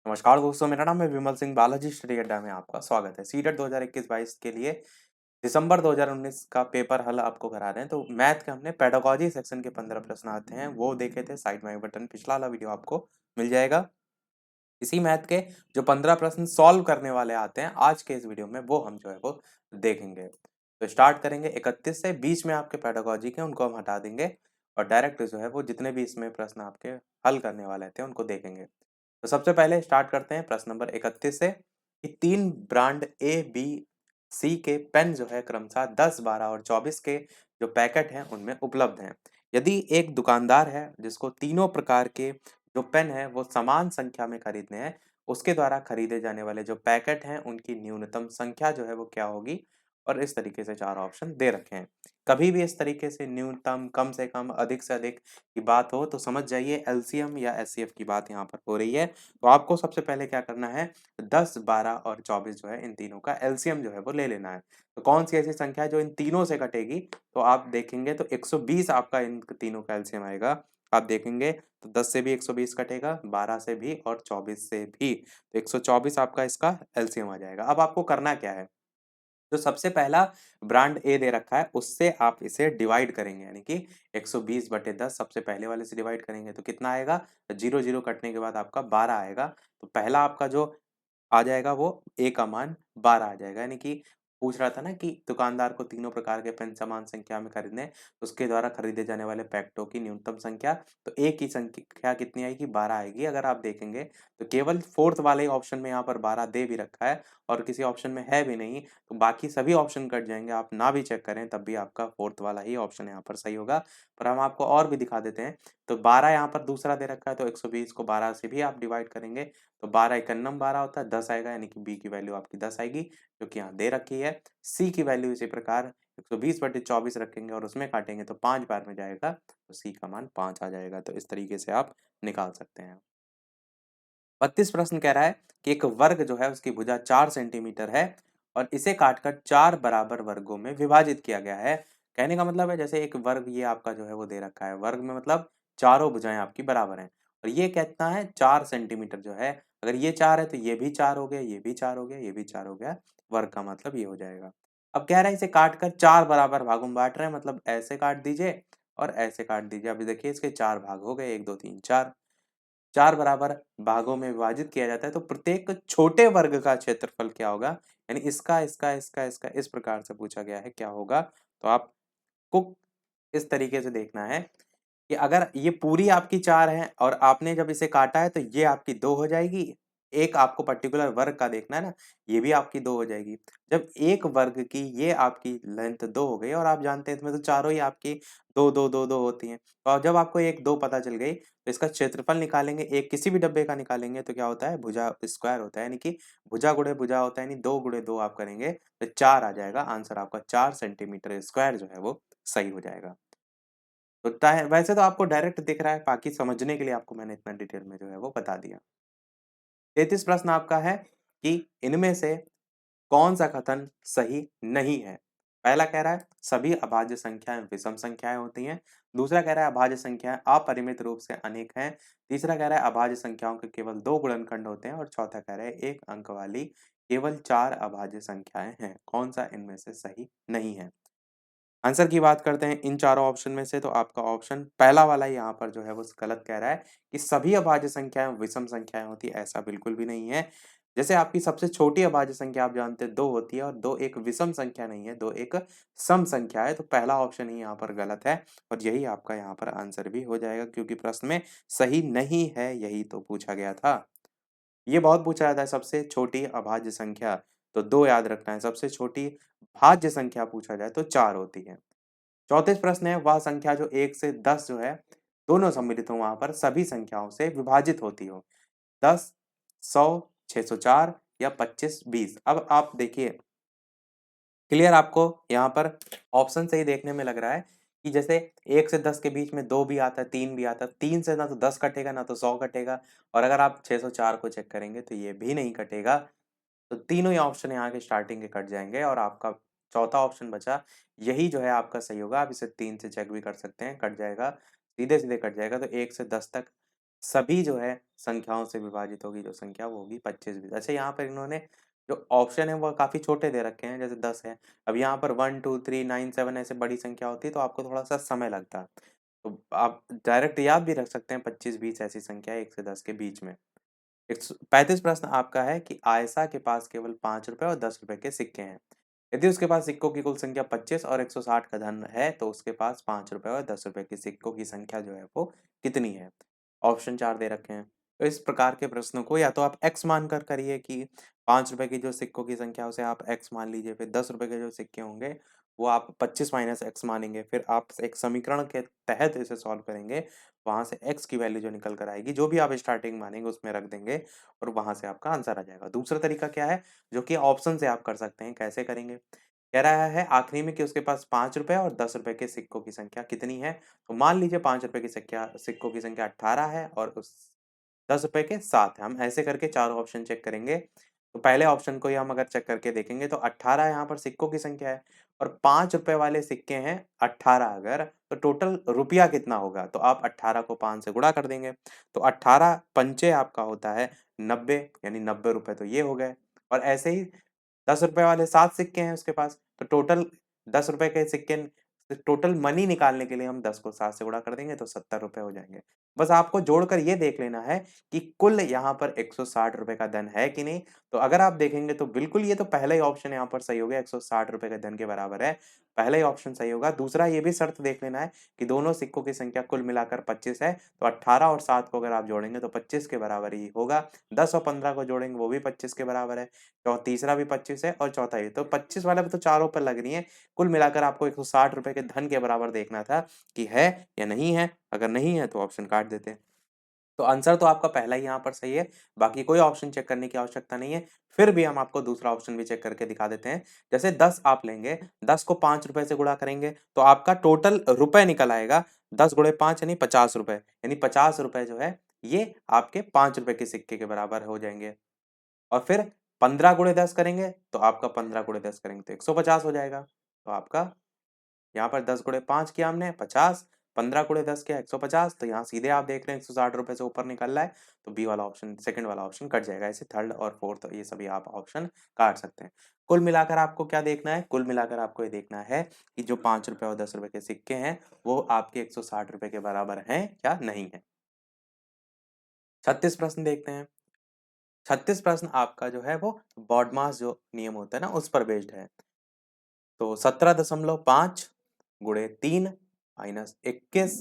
नमस्कार दोस्तों, मेरा नाम है विमल सिंह। बालाजी स्टडी अड्डा में आपका स्वागत है। सीटेट 2021-22 के लिए दिसंबर 2019 का पेपर हल आपको करा रहे हैं। तो मैथ के हमने पेडागोजी सेक्शन के 15 प्रश्न आते हैं, वो देखे थे। साइड में आई बटन पिछला वाला वीडियो आपको मिल जाएगा। इसी मैथ के जो 15 प्रश्न सॉल्व करने वाले आते हैं आज के इस वीडियो में, वो हम जो है वो देखेंगे। तो स्टार्ट करेंगे 31 से। बीच में आपके पेडागोजी के उनको हम हटा देंगे और डायरेक्ट जो है वो जितने भी इसमें प्रश्न आपके हल करने वाले थे उनको देखेंगे। तो सबसे पहले स्टार्ट करते हैं प्रश्न नंबर 31 से कि तीन ब्रांड ए बी सी के पेन जो है क्रमशः 10, 12 और 24 के जो पैकेट हैं उनमें उपलब्ध हैं। यदि एक दुकानदार है जिसको तीनों प्रकार के जो पेन है वो समान संख्या में खरीदने हैं, उसके द्वारा खरीदे जाने वाले जो पैकेट हैं उनकी न्यूनतम संख्या जो है वो क्या होगी। और इस तरीके से चार ऑप्शन दे रखे हैं। कभी भी इस तरीके से न्यूनतम, कम से कम, अधिक से अधिक की बात हो तो समझ जाइए एलसीएम या एचसीएफ की बात यहाँ पर हो रही है। तो आपको सबसे पहले क्या करना है, 10, 12 और 24 जो है इन तीनों का एलसीएम जो है वो ले लेना है। तो कौन सी ऐसी संख्या है जो इन तीनों से कटेगी, तो आप देखेंगे तो 120 आपका इन तीनों का एलसीएम आएगा। आप देखेंगे तो 10 से भी 120 कटेगा, 12 से भी और 24 से भी। तो 124 आपका इसका एलसीएम आ जाएगा। अब आपको करना क्या है, जो सबसे पहला ब्रांड ए दे रखा है उससे आप इसे डिवाइड करेंगे, यानी कि 120/10 सबसे पहले वाले से डिवाइड करेंगे तो कितना आएगा, जीरो जीरो कटने के बाद आपका 12 आएगा। तो पहला आपका जो आ जाएगा वो ए का मान 12 आ जाएगा। यानी कि पूछ रहा था ना कि दुकानदार को तीनों प्रकार के पेन समान संख्या में खरीदने, उसके द्वारा खरीदे जाने वाले पैकेटों की न्यूनतम संख्या। तो ए की संख्या कितनी आएगी, 12 आएगी। अगर आप देखेंगे तो केवल फोर्थ वाले ऑप्शन में यहाँ पर 12 दे भी रखा है और किसी ऑप्शन में है भी नहीं, तो बाकी सभी ऑप्शन कट जाएंगे। आप ना भी चेक करें तब भी आपका फोर्थ वाला ही ऑप्शन यहाँ पर सही होगा। पर हम आपको और भी दिखा देते हैं। तो 12 यहाँ पर दूसरा दे रखा है, तो 120 को 12 से भी आप डिवाइड करेंगे तो 12 एकन्नम 12 होता है, 10 आएगा। यानी कि बी की वैल्यू आपकी 10 आएगी जो कि यहाँ दे रखी है। सी की वैल्यू इसी प्रकार 120/24 रखेंगे और उसमें काटेंगे तो 5 बार में जाएगा, तो सी का मान 5 आ जाएगा। तो इस तरीके से आप निकाल सकते हैं। 32 प्रश्न कह रहा है कि एक वर्ग जो है उसकी भुजा 4 सेंटीमीटर है और इसे काटकर 4 बराबर वर्गों में विभाजित किया गया है। कहने का मतलब है जैसे एक वर्ग ये आपका जो है वो दे रखा है, वर्ग में मतलब चारों भुजाएं आपकी बराबर हैं और ये कहता है 4 सेंटीमीटर जो है। अगर ये 4 है तो ये भी 4 हो गया, ये भी 4 हो गया, ये भी 4 हो गया। वर्ग का मतलब ये हो जाएगा। अब कह रहा है इसे काटकर 4 बराबर भागों में बांट रहे हैं, मतलब ऐसे काट दीजिए और ऐसे काट दीजिए। अभी देखिए इसके 4 भाग हो गए, 1 2 3 4। 4 बराबर भागों में विभाजित किया जाता है तो प्रत्येक छोटे वर्ग का क्षेत्रफल क्या होगा, यानी इसका इसका इसका इसका इस प्रकार से पूछा गया है क्या होगा। तो आपको इस तरीके से देखना है कि अगर ये पूरी आपकी 4 है और आपने जब इसे काटा है तो ये आपकी 2 हो जाएगी। एक आपको पर्टिकुलर वर्ग का देखना है ना, ये भी आपकी 2 हो जाएगी। जब एक वर्ग की ये आपकी लेंथ 2 हो गई और आप जानते हैं इसमें तो चारों ही आपकी 2 2 2 2 होती हैं। और जब आपको 1 2 पता चल गई तो इसका क्षेत्रफल निकालेंगे, एक किसी भी डब्बे का निकालेंगे तो क्या होता है, भुजा स्क्वायर होता है। यानी कि भुजा गुणे भुजा होता है, यानी 2 गुणे 2 आप करेंगे तो 4 आ जाएगा। आंसर आपका 4 सेंटीमीटर स्क्वायर जो है वो सही हो जाएगा। होता है वैसे तो आपको डायरेक्ट दिख रहा है, बाकी समझने के लिए आपको मैंने इतना डिटेल में जो है वो बता दिया। 33 प्रश्न आपका है कि इनमें से कौन सा कथन सही नहीं है। पहला कह रहा है सभी अभाज्य संख्याएं विषम संख्याएं होती हैं। दूसरा कह रहा है अभाज्य संख्याएं अपरिमित रूप से अनेक हैं। तीसरा कह रहा है अभाज्य संख्याओं के केवल दो गुणनखंड होते हैं और चौथा कह रहा है एक अंक वाली केवल चार अभाज्य संख्याएं हैं। कौन सा इनमें से सही नहीं है। आंसर की बात करते हैं इन चारों ऑप्शन में से, तो आपका ऑप्शन पहला वाला यहाँ पर जो है वो गलत कह रहा है कि सभी अभाज्य संख्याएं विषम संख्याएं होती है। ऐसा बिल्कुल भी नहीं है। जैसे आपकी सबसे छोटी अभाज्य संख्या आप जानते हैं 2 होती है और 2 एक विषम संख्या नहीं है, 2 एक सम संख्या है। तो पहला ऑप्शन ही यहाँ पर गलत है और यही आपका यहाँ पर आंसर भी हो जाएगा, क्योंकि प्रश्न में सही नहीं है यही तो पूछा गया था। ये बहुत पूछा जाता है सबसे छोटी अभाज्य संख्या, तो 2 याद रखना है। सबसे छोटी भाज्य संख्या पूछा जाए तो 4 होती है। 34 प्रश्न है वह संख्या जो 1 से 10 जो है दोनों सम्मिलित हो वहां पर सभी संख्याओं से विभाजित होती हो। 10, 100, 604 या 25, 20। अब आप देखिए क्लियर आपको यहाँ पर ऑप्शन से ही देखने में लग रहा है कि जैसे 1 से 10 के बीच में 2 भी आता है, 3 भी आता है। 3 से ना तो 10 कटेगा ना तो 100 कटेगा और अगर आप 604 को चेक करेंगे तो ये भी नहीं कटेगा। तो तीनों ही ऑप्शन यहाँ के स्टार्टिंग के कट जाएंगे और आपका चौथा ऑप्शन बचा, यही जो है आपका सही होगा। आप इसे 3 से चेक भी कर सकते हैं, कट जाएगा, सीधे सीधे कट जाएगा। तो 1 से 10 तक सभी जो है संख्याओं से विभाजित होगी जो संख्या वो होगी 25 20। अच्छा यहाँ पर इन्होंने जो ऑप्शन है वो काफ़ी छोटे दे रखे हैं, जैसे 10 है। अब यहाँ पर 1 2 3 9 7 ऐसे बड़ी संख्या होती है तो आपको थोड़ा सा समय लगता है। तो आप डायरेक्ट याद भी रख सकते हैं 25 20 ऐसी संख्या 1 से 10 के बीच में। 135 प्रश्न आपका है कि आयशा के पास केवल 5 रुपए और 10 रुपए के सिक्के हैं। यदि उसके पास सिक्कों की कुल संख्या 25 और 160 का धन है तो उसके पास 5 रुपए और 10 रुपए के सिक्कों की संख्या जो है वो कितनी है? ऑप्शन 4 दे रखे हैं। तो इस प्रकार के प्रश्नों को या तो आप x मानकर करिए कि 5 रुपए की जो सिक्कों की संख्या है उसे आप x मान लीजिए, फिर 10 रुपए के जो सिक्के होंगे वो आप 25 माइनस x मानेंगे, फिर आप एक समीकरण के तहत इसे सॉल्व करेंगे, वहां से x की वैल्यू जो निकल कर आएगी, जो भी आप स्टार्टिंग मानेंगे उसमें रख देंगे और वहां से आपका आंसर आ जाएगा। दूसरा तरीका क्या है जो कि ऑप्शन से आप कर सकते हैं, कैसे करेंगे? कह रहा है आखिरी में कि उसके पास 5 रुपए और 10 रुपए के सिक्कों की संख्या कितनी है? तो मान लीजिए 5 रुपए की संख्या सिक्कों की संख्या 18 है और उस 10 रुपए के 7 है। हम ऐसे करके चारों ऑप्शन चेक करेंगे। तो पहले ऑप्शन को ही हम अगर चेक करके देखेंगे तो 18 यहाँ पर सिक्कों की संख्या है और 5 रुपए वाले सिक्के हैं 18 अगर, तो टोटल रुपया कितना होगा? तो आप 18 को 5 से गुणा कर देंगे। तो 18 पंचे आपका होता है 90, यानी 90 रुपए तो ये हो गए। और ऐसे ही 10 रुपए वाले 7 सिक्के हैं उसके पास, तो टोटल 10 रुपए के सिक्के टोटल मनी निकालने के लिए हम 10 को 7 से गुणा कर देंगे तो 70 रुपए हो जाएंगे। बस आपको जोड़कर ये देख लेना है कि कुल यहाँ पर 160 रुपए का धन है कि नहीं। तो अगर आप देखेंगे तो बिल्कुल ये तो पहला ही ऑप्शन यहाँ पर सही हो गया, 160 रुपए का धन के बराबर है। पहला ही ऑप्शन सही होगा। दूसरा ये भी शर्त देख लेना है कि दोनों सिक्कों की संख्या कुल मिलाकर 25 है, तो 18 और 7 को अगर आप जोड़ेंगे तो 25 के बराबर ही होगा। 10 और 15 को जोड़ेंगे वो भी 25 के बराबर है। तीसरा भी 25 है और चौथा ये, तो 25 वाले पे तो चारों पर लग रही है। कुल मिलाकर आपको 160 रुपए के धन के बराबर देखना था कि है या नहीं है। अगर नहीं है तो ऑप्शन काट देते हैं। तो आंसर तो आपका पहला ही यहाँ पर सही है, बाकी कोई ऑप्शन चेक करने की आवश्यकता नहीं है। फिर भी हम आपको दूसरा ऑप्शन भी चेक करके दिखा देते हैं। जैसे 10 आप लेंगे, 10 को 5 रुपए से गुणा करेंगे तो आपका टोटल रुपए निकल आएगा 10 गुणे 5 यानी 50 रुपए, यानी 50 रुपए जो है ये आपके 5 रुपए के सिक्के के बराबर हो जाएंगे। और फिर 15 गुणे 10 करेंगे तो आपका 15 गुणे 10 करेंगे तो 150 हो जाएगा। तो आपका यहाँ पर 10 गुणे 5 किया हमने 50, 15 गुणे 10 किया 150, तो यहाँ सीधे आप देख रहे हैं 160 रुपए से ऊपर निकल रहा है। तो बी वाला ऑप्शन, सेकंड वाला ऑप्शन कट जाएगा। ऐसे थर्ड और फोर्थ ये सभी आप ऑप्शन काट सकते हैं। कुल मिलाकर आपको क्या देखना है? कुल मिलाकर आपको ये देखना है कि जो 5 रुपए और 10 रुपए के सिक्के हैं वो आपके 160 रुपए के बराबर हैं या नहीं है। 36 प्रश्न देखते हैं। 36 प्रश्न आपका जो है वो बॉडमास जो नियम होता है ना उस पर बेस्ड है। तो 17.5 गुणे 3 माइनस 21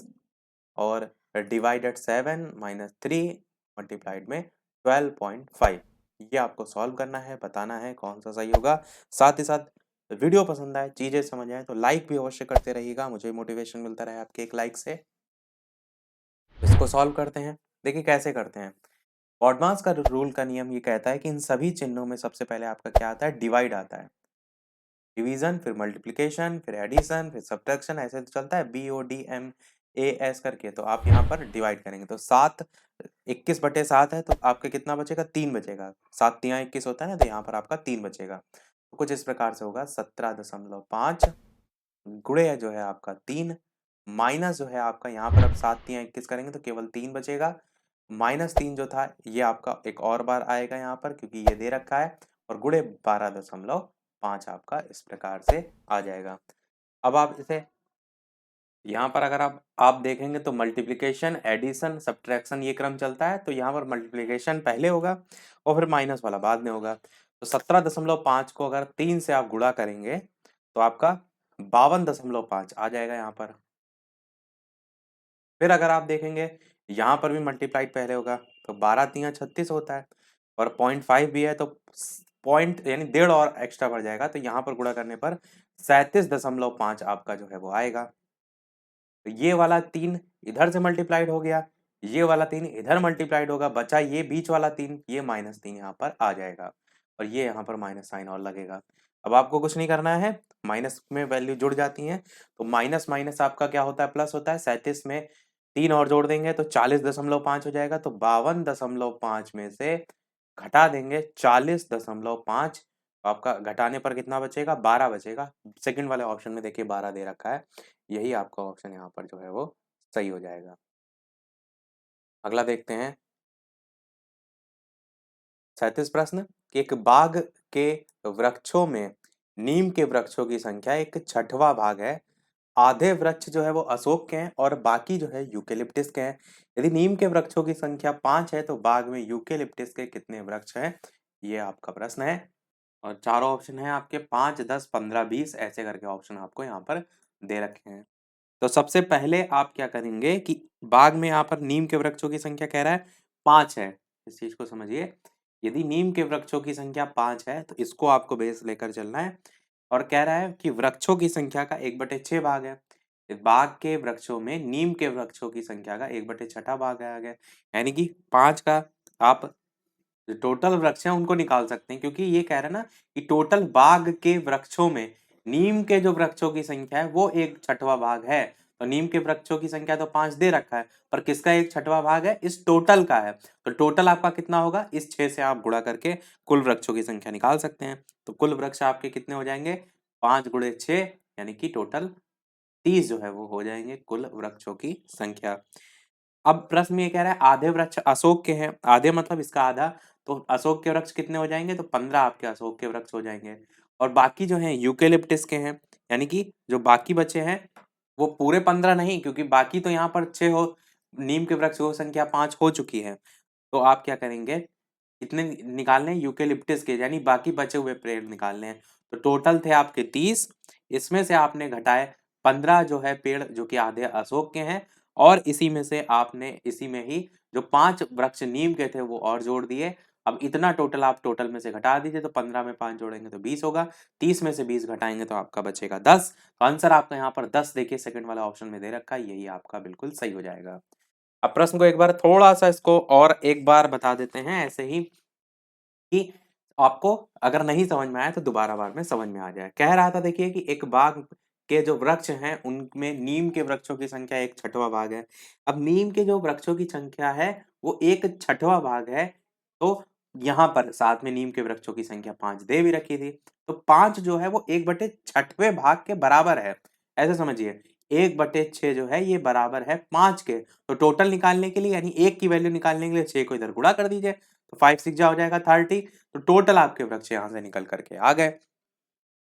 और डिवाइडेड 7 माइनस 3 मल्टीप्लाइड में 12.5, ये आपको सॉल्व करना है, बताना है कौन सा सही होगा। साथ ही साथ वीडियो पसंद आए, चीजें समझ आए तो लाइक भी अवश्य करते रहिएगा, मुझे मोटिवेशन मिलता रहे आपके एक लाइक से। इसको सॉल्व करते हैं। देखिए कैसे करते हैं। बॉडमास का रूल का नियम ये कहता है कि इन सभी चिन्हों में सबसे पहले आपका क्या आता है? डिवाइड आता है। डिवीजन, फिर मल्टीप्लिकेशन, फिर एडिशन, फिर सब्ट्रैक्शन, ऐसे तो चलता है BODMAS करके। तो आप यहाँ पर डिवाइड करेंगे तो 7 21/7 है तो आपका कितना बचेगा? 3 बचेगा। 7 तिया 21 होता है ना, तो यहाँ पर आपका 3 बचेगा। तो कुछ इस प्रकार से होगा 17.5 गुणे जो है आपका 3 माइनस जो है आपका यहाँ पर अब 7 तिया 21 करेंगे तो केवल 3 बचेगा। माइनस 3 जो था ये आपका एक और बार आएगा यहाँ पर क्योंकि ये दे रखा है, और गुणे 12.5 आपका इस प्रकार से आ जाएगा। अब आप इसे यहाँ पर अगर आप देखेंगे तो मल्टीप्लिकेशन, एडिशन, सब्ट्रैक्शन ये क्रम चलता है। तो यहाँ पर मल्टीप्लिकेशन पहले होगा और फिर माइनस वाला बाद में होगा। तो 17.5 को अगर 3 से आप गुणा करेंगे तो आपका 52.5 आ जाएगा यहाँ पर। फिर अगर आप देखेंगे यहाँ पर भी मल्टीप्लाइड पहले होगा तो 12 तिया 36 होता है और 0.5 भी है तो पॉइंट यानी 1.5 और एक्स्ट्रा बढ़ जाएगा। तो यहाँ पर गुणा करने पर 37.5 आपका जो है वो आएगा। तो ये वाला 3 इधर से मल्टीप्लाइड हो गया, ये वाला 3 इधर मल्टीप्लाइड होगा, बचा ये बीच वाला 3, ये -3 यहाँ पर आ जाएगा और ये यहाँ पर माइनस साइन और लगेगा। अब आपको कुछ नहीं करना है, माइनस में वैल्यू जुड़ जाती है तो माइनस माइनस आपका क्या होता है? प्लस होता है। 37 में 3 और जोड़ देंगे तो 40.5 हो जाएगा। तो 52.5 में से घटा देंगे 40.5, आपका घटाने पर कितना बचेगा? 12 बचेगा। सेकंड वाले ऑप्शन में देखिए 12 दे रखा है, यही आपका ऑप्शन यहाँ पर जो है वो सही हो जाएगा। अगला देखते हैं 37 प्रश्न कि एक बाग के वृक्षों में नीम के वृक्षों की संख्या एक छठवां भाग है। आधे वृक्ष जो है वो अशोक के हैं और बाकी जो है यूकेलिप्टिस के हैं। यदि नीम के वृक्षों की संख्या 5 है तो बाग में यूकेलिप्टिस के कितने वृक्ष हैं? ये आपका प्रश्न है। और चारों ऑप्शन है आपके 5, 10, 15, 20 ऐसे करके ऑप्शन आपको यहाँ पर दे रखे हैं। तो सबसे पहले आप क्या करेंगे कि बाग में यहाँ पर नीम के वृक्षों की संख्या कह रहा है 5 है। इस चीज को समझिए। यदि नीम के वृक्षों की संख्या 5 है तो इसको आपको बेस लेकर चलना है। और कह रहा है कि वृक्षों की संख्या का 1/6 भाग है। इस बाग के वृक्षों में नीम के वृक्षों की संख्या का 1/6 भाग है आ गया। यानी कि 5 का आप जो टोटल वृक्ष हैं उनको निकाल सकते हैं, क्योंकि ये कह रहा है ना कि टोटल बाग के वृक्षों में नीम के जो वृक्षों की संख्या है वो 1/6 भाग है। तो नीम के वृक्षों की संख्या तो 5 दे रखा है, पर किसका 1/6 भाग है? इस टोटल का है। तो टोटल आपका कितना होगा? इस 6 से आप गुणा करके कुल वृक्षों की संख्या निकाल सकते हैं। तो कुल वृक्ष आपके कितने हो जाएंगे? 5 गुणे 6 यानी कि टोटल 30 जो है वो हो जाएंगे कुल वृक्षों की संख्या। अब प्रश्न में ये कह रहा है आधे वृक्ष अशोक के हैं। आधे मतलब इसका आधा। तो अशोक के वृक्ष कितने हो जाएंगे? तो 15 आपके अशोक के वृक्ष हो जाएंगे। और बाकी जो हैं यूकेलिप्टिस के हैं। यानी कि जो बाकी बचे हैं वो पूरे 15 नहीं, क्योंकि बाकी तो यहाँ पर 6 हो। नीम के वृक्ष की संख्या 5 हो चुकी है। तो आप क्या करेंगे? कितने निकालने हैं? यूकेलिप्टिस के, यानी बाकी बचे हुए पेड़ निकालने हैं। तो टोटल थे आपके 30। इसमें से आपने घटाए 15 जो है पेड़ जो कि आधे अशोक के हैं। और इसी में से आपने इसी में ही जो 5 वृक्ष नीम के थे वो और जोड़ दिए। अब इतना टोटल आप टोटल में से घटा दीजिए। तो 15 में 5 जोड़ेंगे तो 20 होगा। 30 में से 20 घटाएंगे तो आपका बचेगा 10। तो आंसर आपका यहाँ पर 10 देखिए सेकंड वाला ऑप्शन में दे रखा है। यही आपका बिल्कुल सही हो जाएगा। अब प्रश्न को एक बार थोड़ा सा इसको और एक बार बता देते हैं ऐसे ही कि आपको अगर नहीं समझ में आया तो दोबारा बार में समझ में आ जाए। कह रहा था देखिए कि एक बाग के जो वृक्ष हैं उनमें नीम के वृक्षों की संख्या 1/6 भाग है। अब नीम के जो वृक्षों की संख्या है वो 1/6 भाग है। तो यहाँ पर साथ में नीम के वृक्षों की संख्या 5 दे भी रखी थी। तो 5 जो है वो 1/6 भाग के बराबर है। ऐसे समझिए 1/6 जो है ये बराबर है 5 के। तो टोटल निकालने के लिए यानी 1 की वैल्यू निकालने के लिए 6 को इधर गुणा कर दीजिए। तो 5 6 जा हो जाएगा 30। तो टोटल आपके वृक्ष यहाँ से निकल करके आ गए।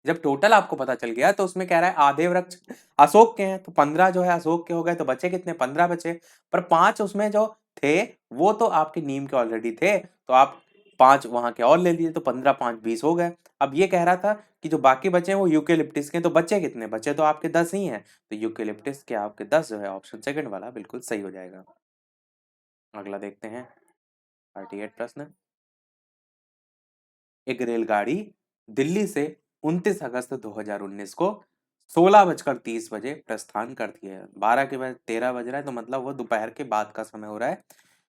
जब टोटल आपको पता चल गया तो उसमें कह रहा है आधे वृक्ष अशोक के हैं। तो 15 जो है अशोक के हो गए। तो बचे कितने? 15 बचे। पर 5 उसमें जो थे वो तो आपके नीम के ऑलरेडी थे। तो आप 5 वहां के और ले लिए। तो 15 5 20 हो गए। अब ये कह रहा था कि जो बाकी बचे हैं वो यूकेलिप्टिस के। तो बचे कितने? बचे तो आपके 10 ही हैं। तो यूकेलिप्टिस के आपके 10 जो है ऑप्शन सेकंड वाला बिल्कुल सही हो जाएगा। अगला देखते हैं 38 प्रश्न। एक रेलगाड़ी दिल्ली से 29 अगस्त 2019 को 16:30 बजे प्रस्थान करती है। 12 के बाद 13 बज रहा है तो मतलब वो दोपहर के बाद का समय हो रहा है।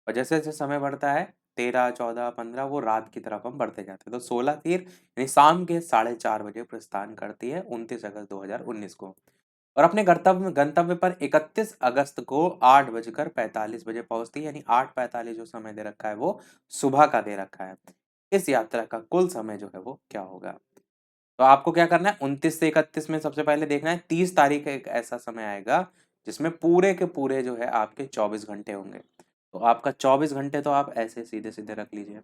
और जैसे जैसे समय बढ़ता है 13, 14, 15 वो रात की तरफ हम बढ़ते जाते हैं। तो 16 तीर यानी शाम के 4:30 बजे प्रस्थान करती है 29 अगस्त 2019 को। और अपने गंतव्य गंतव्य पर 31 अगस्त को 8:45 बजे पहुंचती है। यानी 8:45 जो समय दे रखा है वो सुबह का दे रखा है। इस यात्रा का कुल समय जो है वो क्या होगा? तो आपको क्या करना है? 29 से 31 में सबसे पहले देखना है। 30 तारीख एक ऐसा समय आएगा जिसमें पूरे के पूरे जो है आपके 24 घंटे होंगे। तो आपका 24 घंटे तो आप ऐसे सीधे सीधे रख लीजिए।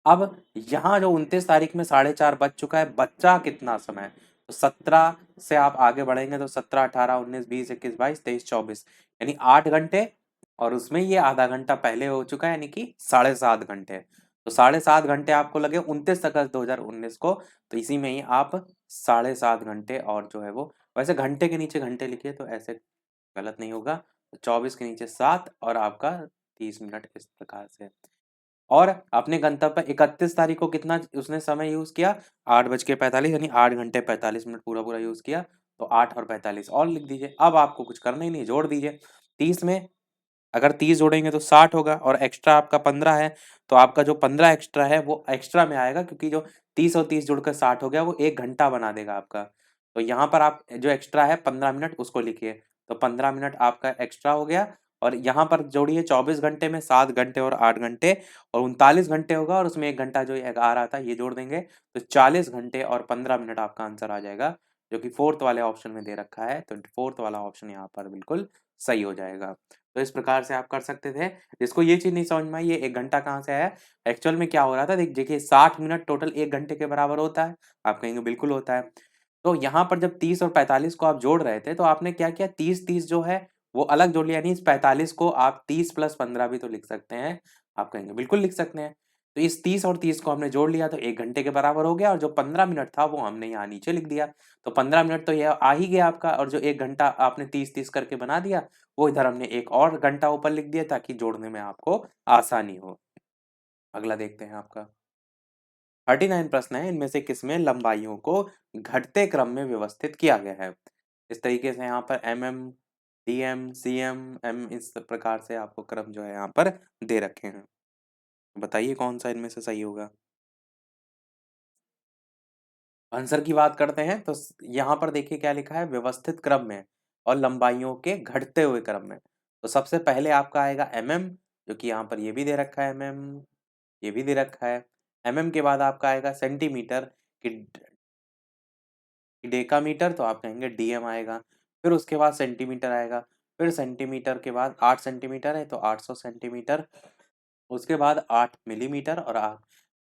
अब यहाँ जो 29 तारीख में 4:30 बज चुका है, बच्चा कितना समय? तो 17 से आप आगे बढ़ेंगे तो 17, 18, 19, 20, 21, 22, 23, 24 यानी 8 घंटे। और उसमें ये आधा घंटा पहले हो चुका है यानी कि 7.5 घंटे। तो 7.5 घंटे आपको लगे 29 अगस्त 2019 को। तो इसी में ही आप 7.5 घंटे और जो है वो, वैसे घंटे के नीचे घंटे लिखिए तो ऐसे गलत नहीं होगा। तो 24 के नीचे 7 और आपका 30 मिनट इस प्रकार से। और अपने गंतव्य पर 31 तारीख को कितना उसने समय यूज किया? 8:45 यानी 8 घंटे 45 मिनट पूरा पूरा यूज किया। तो 8 और 45 और लिख दीजिए। अब आपको कुछ करना ही नहीं, जोड़ दीजिए। 30 में अगर 30 जोड़ेंगे तो 60 होगा और एक्स्ट्रा आपका 15 है। तो आपका जो 15 एक्स्ट्रा है वो एक्स्ट्रा में आएगा, क्योंकि जो 30 और 30 जुड़कर 60 हो गया वो 1 घंटा बना देगा आपका। तो यहाँ पर आप जो एक्स्ट्रा है 15 मिनट उसको लिखिए। तो 15 मिनट आपका एक्स्ट्रा हो गया। और यहाँ पर जोड़िए 24 घंटे में 7 घंटे और 8 घंटे और 39 घंटे होगा। और उसमें 1 घंटा जो आ रहा था ये जोड़ देंगे तो 40 घंटे और 15 मिनट आपका आंसर आ जाएगा, जो कि फोर्थ वाले ऑप्शन में दे रखा है। तो फोर्थ वाला ऑप्शन यहाँ पर बिल्कुल सही हो जाएगा। तो इस प्रकार से आप कर सकते थे। जिसको ये चीज़ नहीं समझ में आई, ये 1 घंटा कहाँ से आया? एक्चुअल में क्या हो रहा था, देखिए 60 मिनट टोटल 1 घंटे के बराबर होता है। आप कहेंगे बिल्कुल होता है। तो यहाँ पर जब 30 और 45 को आप जोड़ रहे थे, तो आपने क्या किया, 30-30 जो है वो अलग जोड़ लिया, यानी इस 45 को आप 30 + 15 भी तो लिख सकते हैं। आप कहेंगे बिल्कुल लिख सकते हैं। तो इस 30 और 30 को हमने जोड़ लिया तो 1 घंटे के बराबर हो गया, और जो 15 मिनट था वो हमने यहाँ नीचे लिख दिया। तो 15 मिनट तो ये आ ही गया आपका, और जो 1 घंटा आपने 30-30 करके बना दिया, वो इधर हमने 1 और घंटा ऊपर लिख दिया ताकि जोड़ने में आपको आसानी हो। अगला देखते हैं आपका 39 प्रश्न है, इनमें से किसमें लंबाइयों को घटते क्रम में व्यवस्थित किया गया है? इस तरीके से यहाँ पर एमएम, डीएम, सीएम, एम, इस प्रकार से आपको क्रम जो है यहाँ पर दे रखे हैं। बताइए कौन सा इनमें से सही होगा? आंसर की बात करते हैं तो यहाँ पर देखिए क्या लिखा है, व्यवस्थित क्रम में और लंबाइयों के घटते हुए क्रम में। तो सबसे पहले आपका आएगा एमएम, जो कि यहाँ पर ये भी दे रखा है एमएम, ये भी दे रखा है। एमएम के बाद आपका आएगा सेंटीमीटर की डेकामीटर, तो आप कहेंगे डीएम आएगा। फिर उसके बाद सेंटीमीटर आएगा, फिर सेंटीमीटर के बाद 8 सेंटीमीटर है तो 800 सेंटीमीटर, उसके बाद 8 मिलीमीटर, और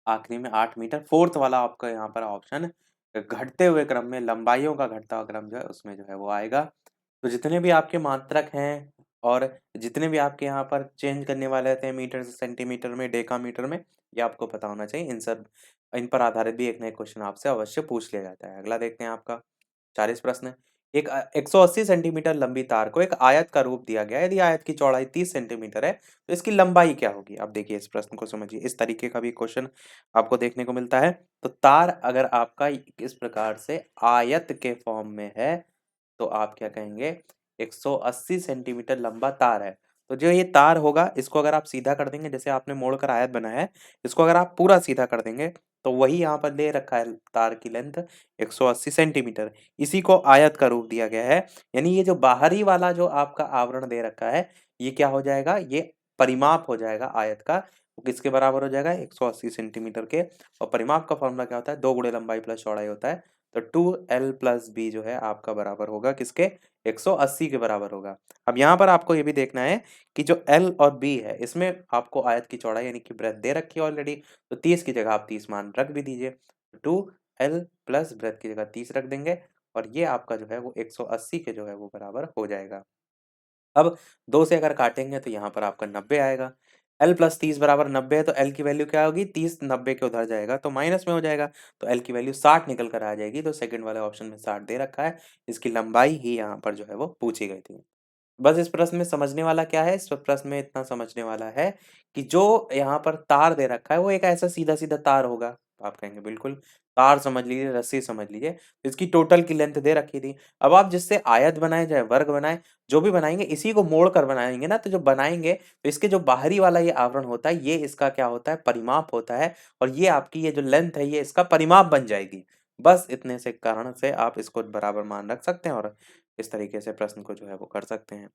आखिरी में 8 मीटर। फोर्थ वाला आपका यहाँ पर ऑप्शन घटते हुए क्रम में, लंबाइयों का घटता हुआ क्रम जो है उसमें जो है वो आएगा। तो जितने भी आपके मात्रक हैं और जितने भी आपके यहाँ पर चेंज करने वाले रहते हैं मीटर से सेंटीमीटर में, डेकामीटर में, ये आपको पता होना चाहिए। इन पर आधारित भी एक ना एक क्वेश्चन आपसे अवश्य पूछ लिया जाता है। अगला देखते हैं आपका 40 प्रश्न। 180 सेंटीमीटर लंबी तार को एक आयत का रूप दिया गया है। यदि आयत की चौड़ाई 30 सेंटीमीटर है, तो इसकी लंबाई क्या होगी? अब देखिए इस प्रश्न को समझिए। इस तरीके का भी क्वेश्चन आपको देखने को मिलता है। तो तार अगर आपका इस प्रकार से आयत के फॉर्म में है, तो आप क्या कहेंगे, 180 सेंटीमीटर लंबा तार है। तो जो ये तार होगा, इसको अगर आप सीधा कर देंगे, जैसे आपने मोड़कर आयत बनाया है, इसको अगर आप पूरा सीधा कर देंगे, तो वही यहाँ पर दे रखा है तार की लेंथ 180 सेंटीमीटर। इसी को आयत का रूप दिया गया है। यानी ये जो बाहरी वाला जो आपका आवरण दे रखा है, ये क्या हो जाएगा, ये परिमाप हो जाएगा आयत का। वो किसके बराबर हो जाएगा, 180 सेंटीमीटर के। और परिमाप का फॉर्मूला क्या होता है, 2 गुणे लंबाई प्लस चौड़ाई होता है। तो 2L + B जो है आपका बराबर होगा किसके, 180 के बराबर होगा। अब यहाँ पर आपको ये भी देखना है कि जो L और B है, इसमें आपको आयत की चौड़ाई यानी कि ब्रेड्थ दे रखी है ऑलरेडी। तो 30 की जगह आप 30 मान रख भी दीजिए। 2L प्लस ब्रेड्थ की जगह 30 रख देंगे, और ये आपका जो है वो 180 के जो है वो बराबर हो जाएगा। अब 2 से अगर काटेंगे तो यहाँ पर आपका 90 आएगा। L + 30 बराबर 90 है, तो L की वैल्यू क्या होगी, 30 90 के उधर जाएगा तो माइनस में हो जाएगा। तो L की वैल्यू 60 निकल कर आ जाएगी। तो सेकंड वाले ऑप्शन में 60 दे रखा है। इसकी लंबाई ही यहाँ पर जो है वो पूछी गई थी। बस इस प्रश्न में समझने वाला क्या है, इस प्रश्न में इतना समझने वाला है कि जो यहाँ पर तार दे रखा है वो एक ऐसा सीधा-सीधा तार होगा। तो आप कहेंगे बिल्कुल, तार समझ लीजिए, रस्सी समझ लीजिए। तो इसकी टोटल की लेंथ दे रखी थी। अब आप जिससे आयत बनाएँ, चाहे वर्ग बनाएँ, जो भी बनाएँगे इसी को मोड़ कर बनाएँगे ना, तो जो बनाएँगे तो इसके जो बाहरी वाला ये आवरण होता है, ये इसका क्या होता है, परिमाप होता है, और ये आपकी ये जो लेंथ है ये इसका परिमाप बन जाएगी। बस इतने से कारण से आप इसको बराबर मान रख सकते हैं, और इस तरीके से प्रश्न को जो है वो कर सकते हैं।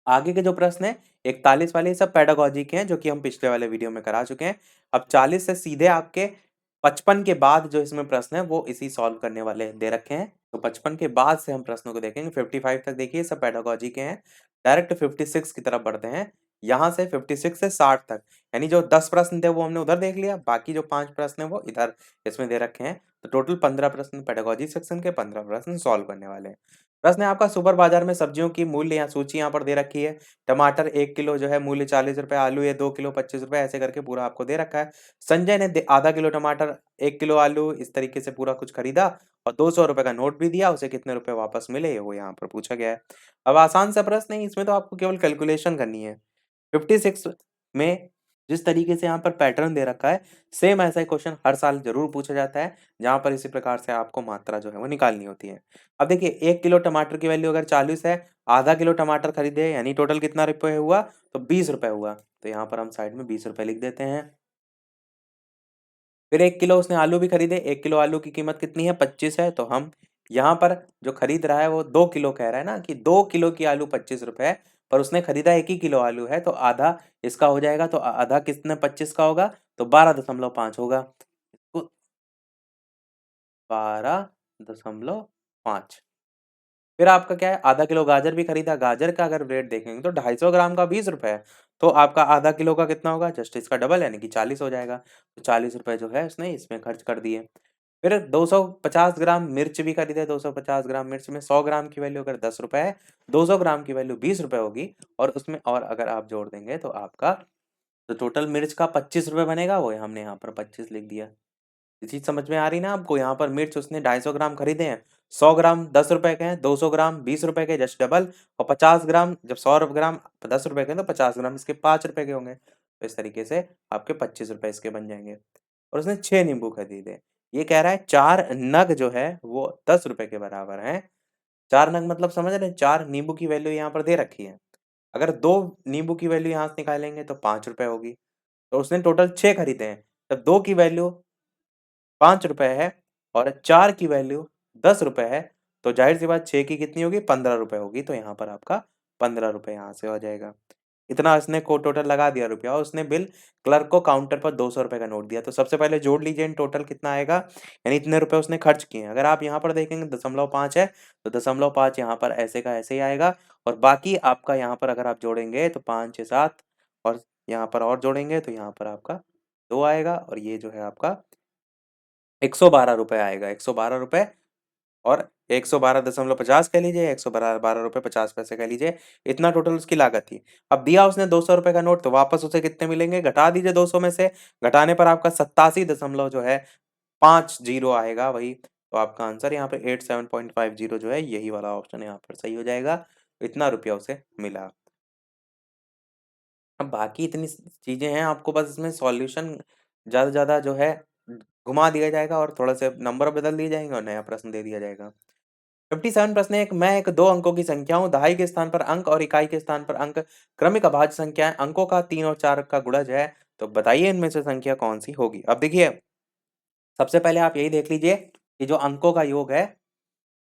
आगे के जो प्रश्न हैं 41 वाले, ये सब पेडागॉजी के हैं, जो कि हम पिछले वाले वीडियो में करा चुके हैं। अब 40 से सीधे आपके 55 के बाद जो इसमें प्रश्न है वो इसी सॉल्व करने वाले दे रखे हैं। तो 55 के बाद से हम प्रश्नों को देखेंगे। 55 तक देखिए सब पेडागॉजी के हैं। डायरेक्ट 56 की तरफ बढ़ते हैं। यहाँ से 56 से 60 तक, यानी जो 10 प्रश्न थे वो हमने उधर देख लिया, बाकी जो 5 प्रश्न है वो इधर इसमें दे रखे हैं। तो टोटल 15 प्रश्न पेडागॉजी सेक्शन के, 15 प्रश्न सॉल्व करने वाले हैं। प्रश्न है आपका, सुपर बाजार में सब्जियों की मूल्य या सूची यहाँ पर दे रखी है। टमाटर 1 किलो जो है मूल्य 40 रुपए, आलू ये 2 किलो 25 रुपए, ऐसे करके पूरा आपको दे रखा है। संजय ने आधा किलो टमाटर, 1 किलो आलू, इस तरीके से पूरा कुछ खरीदा और 200 रुपए का नोट भी दिया, उसे कितने रुपए वापस मिले वो यहाँ पर पूछा गया है। अब आसान सा प्रश्न है, इसमें तो आपको केवल कैलकुलेशन करनी है। 56 में जिस तरीके से यहाँ पर पैटर्न दे रखा है, सेम ऐसा ही क्वेश्चन हर साल ज़रूर पूछा जाता है, जहाँ पर इसी प्रकार से आपको मात्रा जो है वो निकालनी होती है। अब देखिए 1 किलो टमाटर की वैल्यू अगर 40 है, आधा किलो टमाटर खरीदे यानी टोटल कितना रुपए हुआ, तो 20 रुपए हुआ। तो यहाँ पर हम साइड में 20 रुपए लिख देते हैं। फिर 1 किलो उसने आलू भी खरीदे, 1 किलो आलू की कीमत कितनी है, 25 है, तो हम यहाँ पर जो खरीद रहा है वो 2 किलो कह रहा है ना, कि 2 किलो की आलू 25 रुपए है, पर उसने खरीदा 1 ही किलो आलू है, तो आधा इसका हो जाएगा, तो आधा कितने 25 का होगा, तो 12.5 होगा। तो 12.5 फिर आपका क्या है, आधा किलो गाजर भी खरीदा, गाजर का अगर रेट देखेंगे तो 250 ग्राम का 20 रुपए है, तो आपका आधा किलो का कितना होगा, जस्ट इसका डबल यानी कि 40 हो जाएगा। तो 40 रुपए जो है उसने इसमें खर्च कर दिए। फिर 250 ग्राम मिर्च भी खरीदे, 250 ग्राम मिर्च में 100 ग्राम की वैल्यू अगर 10 रुपए है, 200 ग्राम की वैल्यू 20 रुपए होगी, और उसमें और अगर आप जोड़ देंगे तो आपका जो टोटल मिर्च का 25 रुपए बनेगा, वो हमने यहाँ पर 25 लिख दिया। ये चीज समझ में आ रही ना आपको, यहाँ पर मिर्च उसने 250 ग्राम खरीदे हैं, 100 ग्राम 10 रुपए के हैं, 200 ग्राम 20 रुपए के, जस्ट डबल, और 50 ग्राम, जब 100 ग्राम 10 रुपए के हैं, तो 50 ग्राम इसके 5 रुपए के होंगे, तो इस तरीके से आपके 25 रुपए इसके बन जाएंगे। और उसने 6 नींबू खरीदे, ये कह रहा है 4 नग जो है वो 10 रुपए के बराबर है। 4 नग मतलब समझ रहे हैं, 4 नींबू की वैल्यू यहाँ पर दे रखी है, अगर 2 नींबू की वैल्यू यहाँ से निकालेंगे तो 5 रुपए होगी, तो उसने टोटल 6 खरीदे हैं, तब 2 की वैल्यू 5 रुपए है और 4 की वैल्यू 10 रुपए है, तो जाहिर सी बात 6 की कितनी होगी, 15 रुपए होगी, तो यहाँ पर आपका 15 रुपए यहाँ से हो जाएगा। इतना इसने को टोटल लगा दिया रुपया, और उसने बिल क्लर्क को काउंटर पर 200 रुपए का नोट दिया। तो सबसे पहले जोड़ लीजिए इन टोटल कितना आएगा, यानी इतने रुपए उसने खर्च किए हैं। अगर आप यहाँ पर देखेंगे 0.5 है, तो 0.5 यहाँ पर ऐसे का ऐसे ही आएगा, और बाकी आपका यहाँ पर अगर आप जोड़ेंगे तो 5 6 7, और यहाँ पर और जोड़ेंगे तो यहाँ पर आपका 2 आएगा, और ये जो है आपका 112 रुपए आएगा, 112 रुपए, और 112.50 कह लीजिए, 112 रुपए 50 पैसे कह लीजिए, इतना टोटल उसकी लागत थी। अब दिया उसने 200 रुपए का नोट, तो वापस उसे कितने मिलेंगे, घटा दीजिए 200 में से, घटाने पर आपका 87 दशमलव जो है 50 आएगा वही, तो आपका आंसर यहाँ पे 87.50 जो है, यही वाला ऑप्शन यहाँ पर सही हो जाएगा। इतना रुपया उसे मिला। अब बाकी इतनी चीजें हैं, आपको बस इसमें सॉल्यूशन ज्यादा से ज्यादा जो है घुमा दिया जाएगा, और थोड़ा से नंबर बदल दिए जाएंगे, और नया प्रश्न दे दिया जाएगा। 57 प्रश्न है, मैं एक 2 अंकों की संख्या हूँ, दहाई के स्थान पर अंक और इकाई के स्थान पर अंक क्रमिक अभाज्य संख्या है, अंकों का 3 और 4 का गुणज है, तो बताइए इनमें से संख्या कौन सी होगी। अब देखिए, सबसे पहले आप यही देख लीजिए कि जो अंकों का योग है,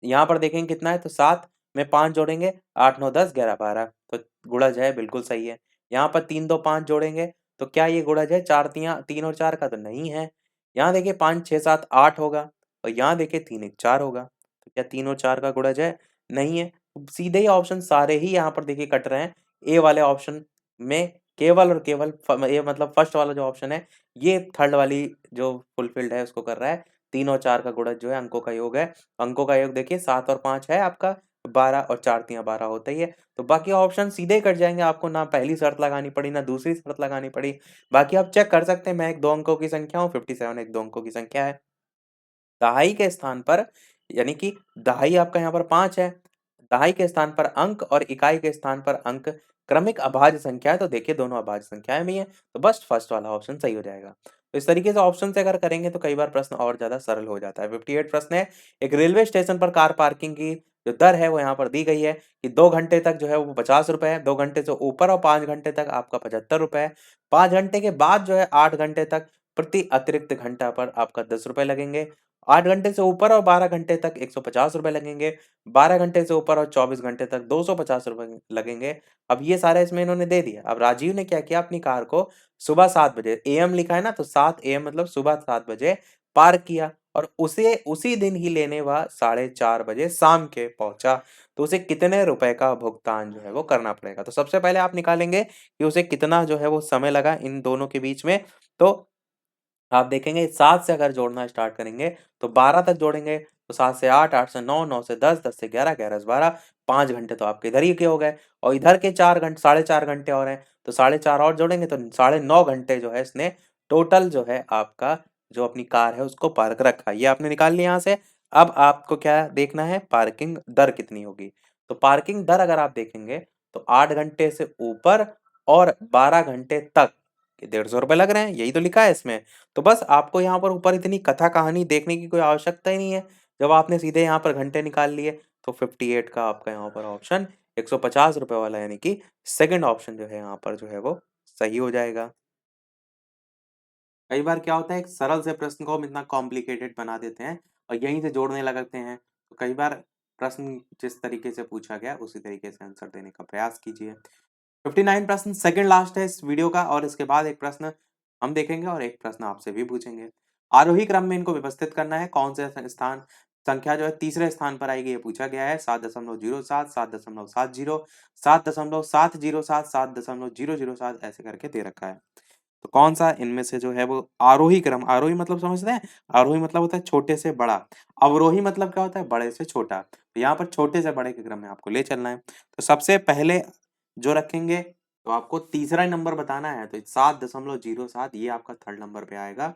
यहाँ पर देखेंगे कितना है, तो 7 में 5 जोड़ेंगे, 8 9 10 11 12, तो गुणज है, बिल्कुल सही है। यहाँ पर 3 2 5 जोड़ेंगे, तो क्या ये गुणज है, 4 3 और 4 का, तो नहीं है। यहाँ देखिए 5 6 7 8 होगा, और यहाँ देखिए 3 1 4 होगा, तो क्या 3 और 4 का गुणज है, नहीं है। तो सीधे ही ऑप्शन सारे ही यहाँ पर देखिए कट रहे हैं, ए वाले ऑप्शन में केवल और केवल ये मतलब फर्स्ट वाला जो ऑप्शन है, ये थर्ड वाली जो फुलफिल्ड है उसको कर रहा है। 3 और 4 का गुणज जो है अंकों का योग है, अंकों का योग देखिए 7 और 5 है आपका 12, और 4 3 12 होता ही है, तो बाकी ऑप्शन सीधे ही कट जाएंगे, आपको ना पहली शर्त लगानी पड़ी ना दूसरी शर्त लगानी पड़ी। बाकी आप चेक कर सकते हैं, मैं एक 2 अंकों की संख्या हूँ, 57 एक 2 अंकों की संख्या है। दहाई के स्थान पर, यानी कि दहाई आपका यहाँ पर 5 है, दहाई के स्थान पर अंक और इकाई के स्थान पर अंक क्रमिक अभाज्य संख्या है, तो देखिए दोनों अभाज्य संख्याएं भी हैं, तो बस फर्स्ट वाला ऑप्शन सही हो जाएगा। तो इस तरीके से ऑप्शन से अगर करेंगे तो कई बार प्रश्न और ज्यादा सरल हो जाता है। 58 प्रश्न है, एक रेलवे स्टेशन पर कार पार्किंग की जो दर है वो यहाँ पर दी गई है कि 2 घंटे तक जो है वो 50 रुपए है, 2 घंटे से ऊपर और 5 घंटे तक आपका 75 रुपए है, 5 घंटे के बाद जो है 8 घंटे तक प्रति अतिरिक्त घंटा पर आपका 10 रुपए लगेंगे, 8 घंटे से ऊपर और 12 घंटे तक 150 रुपए लगेंगे, 12 घंटे से ऊपर और 24 घंटे तक 250 रुपए लगेंगे। अब ये सारा इसमें इन्होंने दे दिया। अब राजीव ने क्या किया, अपनी कार को सुबह 7 बजे, एएम लिखा है ना, तो 7 AM मतलब सुबह 7 बजे पार्क किया, और उसे उसी दिन ही लेने वह 4:30 बजे शाम के पहुंचा, तो उसे कितने रुपए का भुगतान जो है वो करना पड़ेगा। तो सबसे पहले आप निकालेंगे कि उसे कितना जो है वो समय लगा इन दोनों के बीच में, तो आप देखेंगे 7 से अगर जोड़ना स्टार्ट करेंगे तो 12 तक जोड़ेंगे, तो 7 से 8, 8 से 9, 9 से 10, 10 से 11, 11 से 12, 5 घंटे तो आपके इधर ही के हो गए, और इधर के 4 घंटे, 4.5 घंटे और हैं, तो 4.5 और जोड़ेंगे तो 9.5 घंटे जो है इसने टोटल जो है आपका जो अपनी कार है उसको पार्क रखा, ये आपने निकाल लिया यहाँ से। अब आपको क्या देखना है, पार्किंग दर कितनी होगी। तो पार्किंग दर अगर आप देखेंगे तो 8 घंटे से ऊपर और 12 घंटे तक 150 रुपए लग रहे हैं, यही तो लिखा है इसमें। तो बस आपको यहाँ पर ऊपर इतनी कथा कहानी देखने की कोई आवश्यकता ही नहीं है, जब आपने सीधे यहाँ पर घंटे निकाल लिए, तो 58 का आपका यहाँ पर ऑप्शन 150 रुपए वाला, यानी कि सेकंड ऑप्शन जो है यहाँ पर जो है वो सही हो जाएगा। कई बार क्या होता है, एक सरल से प्रश्न को हम इतना कॉम्प्लिकेटेड बना देते हैं और यहीं से जोड़ने लगते हैं, तो कई बार प्रश्न जिस तरीके से पूछा गया उसी तरीके से आंसर देने का प्रयास कीजिए। 59 प्रश्न सेकंड लास्ट है इस वीडियो का, और इसके बाद एक प्रश्न हम देखेंगे और एक प्रश्न आपसे भी पूछेंगे। आरोही क्रम में इनको व्यवस्थित करना है, कौन से स्थान संख्या जो है तीसरे स्थान पर आएगी, ये पूछा गया है। 7.07, 7.70, 7.707, 7.007 ऐसे करके दे रखा है। तो कौन सा इनमें से जो है वो आरोही क्रम, आरोही मतलब समझते हैं? आरोही मतलब होता है छोटे से बड़ा, अवरोही मतलब क्या होता है? बड़े से छोटा। तो यहाँ पर छोटे से बड़े के क्रम में आपको ले चलना है। तो सबसे पहले जो रखेंगे तो आपको तीसरा नंबर बताना है, तो 7.07 ये आपका थर्ड नंबर पे आएगा।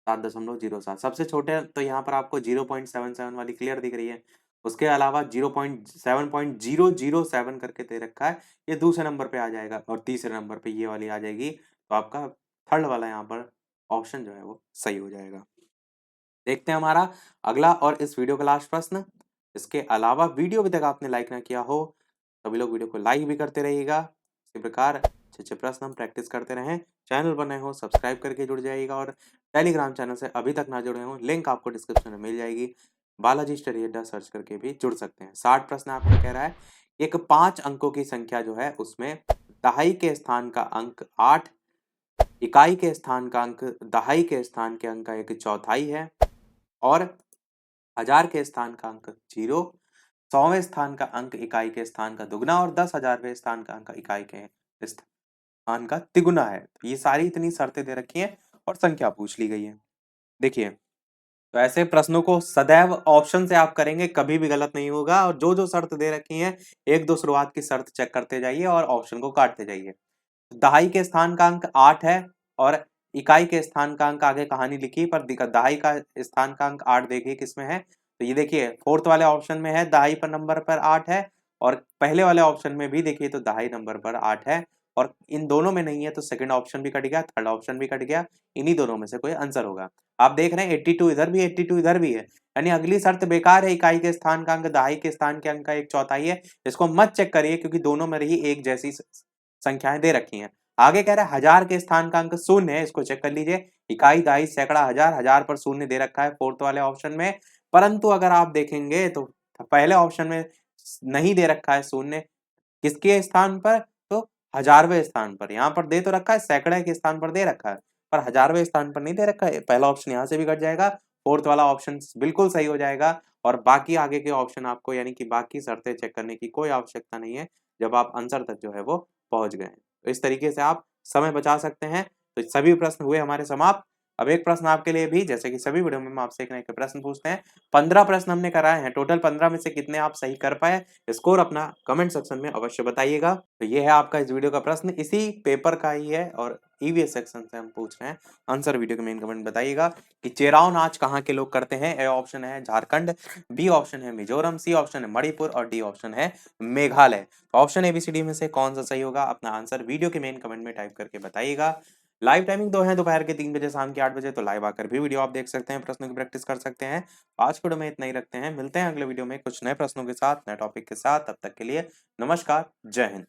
7.07 सबसे छोटे, तो यहाँ पर आपको 0.77 वाली क्लियर दिख रही है। उसके अलावा 0.7.007 करके दे रखा है, ये दूसरे नंबर पे आ जाएगा और तीसरे नंबर पे ये वाली आ जाएगी। तो आपका थर्ड वाला यहाँ पर ऑप्शन जो है वो सही हो जाएगा। देखते हैं हमारा अगला और इस वीडियो का लास्ट प्रश्न। इसके अलावा वीडियो अभी तक आपने लाइक ना किया हो, सभी लोग वीडियो को लाइक भी करते रहिएगा। इसी प्रकार अच्छे-अच्छे प्रश्न हम प्रैक्टिस करते रहें। चैनल पर नए हो सब्सक्राइब करके जुड़ जाइएगा और टेलीग्राम चैनल से अभी तक ना जुड़े हों, लिंक आपको डिस्क्रिप्शन में मिल जाएगी। बालाजी स्टडी अड्डा सर्च करके भी जुड़ सकते हैं। 60 प्रश्न आपका कह रहा है, एक 5 अंकों की संख्या जो है उसमें दहाई के स्थान का अंक 8, इकाई के स्थान का अंक दहाई के स्थान के अंक का 1/4 है और हजार के स्थान का अंक 0, 100वें स्थान का अंक इकाई के स्थान का दुगना और 10,000वें स्थान का अंक इकाई के स्थान का तिगुना है। तो ये सारी इतनी शर्तें दे रखी हैं और संख्या पूछ ली गई है। देखिए, तो ऐसे प्रश्नों को सदैव ऑप्शन से आप करेंगे, कभी भी गलत नहीं होगा और जो-जो शर्त दे रखी हैं, 1-2 शुरुआत की शर्त चेक करते जाइए और ऑप्शन को काटते जाइए। दहाई के स्थान का अंक 8 है और इकाई के स्थान का अंक आगे कहानी लिखी पर दहाई का स्थान का अंक 8 देखिए किसमें है। तो ये देखिए फोर्थ वाले ऑप्शन में है, दहाई पर नंबर पर 8 है और पहले वाले ऑप्शन में भी देखिए तो दहाई नंबर पर 8 है और इन दोनों में नहीं है तो सेकंड ऑप्शन भी कट गया, थर्ड ऑप्शन भी कट गया। इन्हीं दोनों में से कोई आंसर होगा। आप देख रहे हैं 82 इधर भी 82 इधर भी है, यानी अगली शर्त बेकार है। इकाई के स्थान का अंक दहाई के स्थान के अंक का 1/4 है, इसको मत चेक करिए क्योंकि दोनों में ही एक जैसी संख्याएं दे रखी हैं। आगे कह रहा है हजार के स्थान का अंक शून्य है, इसको चेक कर लीजिए। इकाई, दहाई, सैकड़ा, हजार, हजार पर शून्य दे रखा है फोर्थ वाले ऑप्शन में। परंतु अगर आप देखेंगे तो पहले ऑप्शन में नहीं दे रखा है शून्य, किसके स्थान पर? तो हजारवें स्थान पर। यहाँ पर दे तो रखा है, सैकड़े के स्थान पर दे रखा है, पर हजारवें स्थान पर नहीं दे रखा है। पहला ऑप्शन यहाँ से भी कट जाएगा, फोर्थ वाला ऑप्शन बिल्कुल सही हो जाएगा और बाकी आगे के ऑप्शन आपको यानी कि बाकी शर्तें चेक करने की कोई आवश्यकता नहीं है जब आप आंसर तक जो है वो पहुंच गए। तो इस तरीके से आप समय बचा सकते हैं। तो सभी प्रश्न हुए हमारे समाप्त। अब एक प्रश्न आपके लिए भी, जैसे कि सभी वीडियो में हम आपसे एक ना एक प्रश्न पूछते हैं। 15 प्रश्न हमने कराए हैं, टोटल 15 में से कितने आप सही कर पाए, स्कोर अपना कमेंट सेक्शन में अवश्य बताइएगा। तो ये है आपका इस वीडियो का प्रश्न, इसी पेपर का ही है और ईवीएस सेक्शन से हम पूछ रहे हैं। आंसर वीडियो के मेन कमेंट बताइएगा कि चेराव नाच कहाँ के लोग करते हैं। ए ऑप्शन है झारखंड, बी ऑप्शन है मिजोरम, सी ऑप्शन है मणिपुर और डी ऑप्शन है मेघालय। ऑप्शन एबीसीडी में से कौन सा सही होगा, अपना आंसर वीडियो के मेन कमेंट में टाइप करके बताइएगा। लाइव टाइमिंग 2 है, दोपहर के 3 बजे, शाम के 8 बजे। तो लाइव आकर भी वीडियो आप देख सकते हैं, प्रश्नों की प्रैक्टिस कर सकते हैं। आज वीडियो में इतना ही रखते हैं, मिलते हैं अगले वीडियो में कुछ नए प्रश्नों के साथ, नए टॉपिक के साथ। तब तक के लिए नमस्कार, जय हिंद।